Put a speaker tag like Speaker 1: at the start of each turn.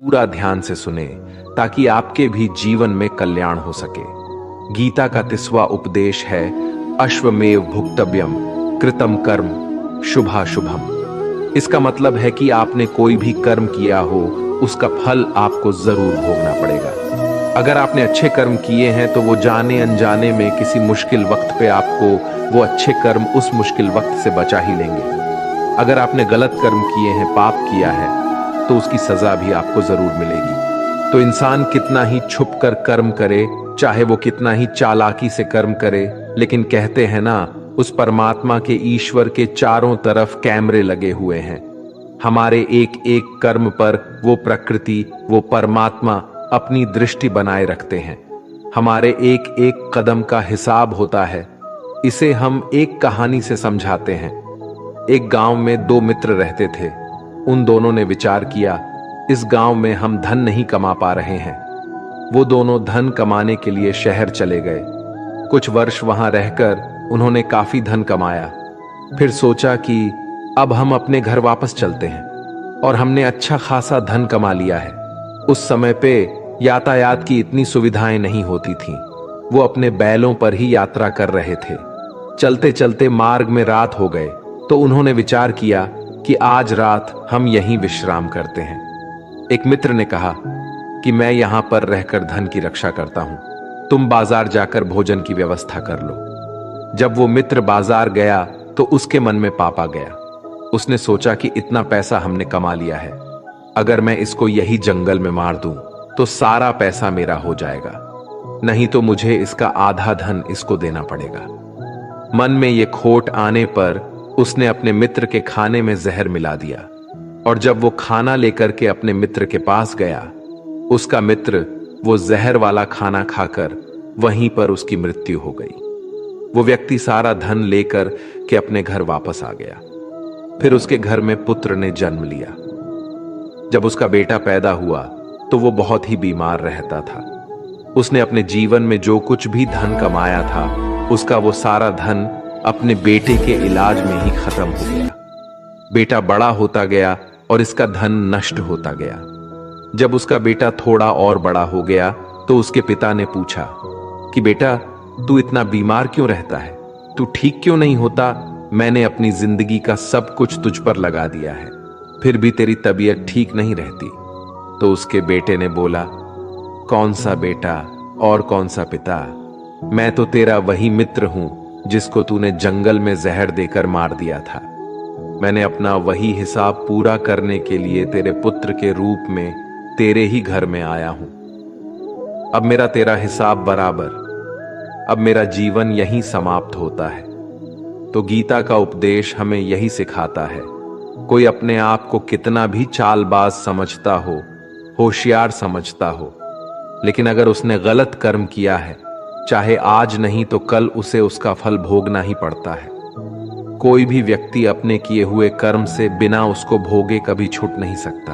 Speaker 1: पूरा ध्यान से सुने ताकि आपके भी जीवन में कल्याण हो सके। गीता का 30वां उपदेश है अश्वमेव भुक्तव्यम कृतम कर्म शुभाशुभम। इसका मतलब है कि आपने कोई भी कर्म किया हो उसका फल आपको जरूर भोगना पड़ेगा। अगर आपने अच्छे कर्म किए हैं तो वो जाने अनजाने में किसी मुश्किल वक्त पे आपको वो अच्छे कर्म उस मुश्किल वक्त से बचा ही लेंगे। अगर आपने गलत कर्म किए हैं, पाप किया है, तो उसकी सजा भी आपको जरूर मिलेगी। तो इंसान कितना ही छुप कर कर्म करे, चाहे वो कितना ही चालाकी से कर्म करे, लेकिन कहते हैं ना, उस परमात्मा के ईश्वर के चारों तरफ कैमरे लगे हुए हैं। हमारे एक एक कर्म पर वो प्रकृति, वो परमात्मा अपनी दृष्टि बनाए रखते हैं। हमारे एक एक कदम का हिसाब होता है। इसे हम एक कहानी से समझाते हैं। एक गांव में दो मित्र रहते थे। उन दोनों ने विचार किया, इस गांव में हम धन नहीं कमा पा रहे हैं। वो दोनों धन कमाने के लिए शहर चले गए। कुछ वर्ष वहां रहकर उन्होंने काफी धन कमाया। फिर सोचा कि अब हम अपने घर वापस चलते हैं, और हमने अच्छा खासा धन कमा लिया है। उस समय पे यातायात की इतनी सुविधाएं नहीं होती थीं। वो अपने बैलों पर ही यात्रा कर रहे थे। चलते चलते मार्ग में रात हो गए तो उन्होंने विचार किया कि आज रात हम यहीं विश्राम करते हैं। एक मित्र ने कहा कि मैं यहां पर रहकर धन की रक्षा करता हूं, तुम बाजार जाकर भोजन की व्यवस्था कर लो। जब वो मित्र बाजार गया तो उसके मन में पाप आ गया। उसने सोचा कि इतना पैसा हमने कमा लिया है, अगर मैं इसको यही जंगल में मार दूं तो सारा पैसा मेरा हो जाएगा, नहीं तो मुझे इसका आधा धन इसको देना पड़ेगा। मन में ये खोट आने पर उसने अपने मित्र के खाने में जहर मिला दिया, और जब वो खाना लेकर के अपने मित्र के पास गया, उसका मित्र वो जहर वाला खाना खाकर वहीं पर उसकी मृत्यु हो गई। वो व्यक्ति सारा धन लेकर के अपने घर वापस आ गया। फिर उसके घर में पुत्र ने जन्म लिया। जब उसका बेटा पैदा हुआ तो वो बहुत ही बीमार रहता था। उसने अपने जीवन में जो कुछ भी धन कमाया था, उसका वो सारा धन अपने बेटे के इलाज में ही खत्म हो गया। बेटा बड़ा होता गया और इसका धन नष्ट होता गया। जब उसका बेटा थोड़ा और बड़ा हो गया तो उसके पिता ने पूछा कि बेटा, तू इतना बीमार क्यों रहता है? तू ठीक क्यों नहीं होता? मैंने अपनी जिंदगी का सब कुछ तुझ पर लगा दिया है, फिर भी तेरी तबीयत ठीक नहीं रहती। तो उसके बेटे ने बोला, कौन सा बेटा और कौन सा पिता? मैं तो तेरा वही मित्र हूं जिसको तूने जंगल में जहर देकर मार दिया था। मैंने अपना वही हिसाब पूरा करने के लिए तेरे पुत्र के रूप में तेरे ही घर में आया हूं। अब मेरा तेरा हिसाब बराबर। अब मेरा जीवन यहीं समाप्त होता है। तो गीता का उपदेश हमें यही सिखाता है, कोई अपने आप को कितना भी चालबाज समझता हो, होशियार समझता हो, लेकिन अगर उसने गलत कर्म किया है, चाहे आज नहीं तो कल उसे उसका फल भोगना ही पड़ता है। कोई भी व्यक्ति अपने किए हुए कर्म से बिना उसको भोगे कभी छूट नहीं सकता।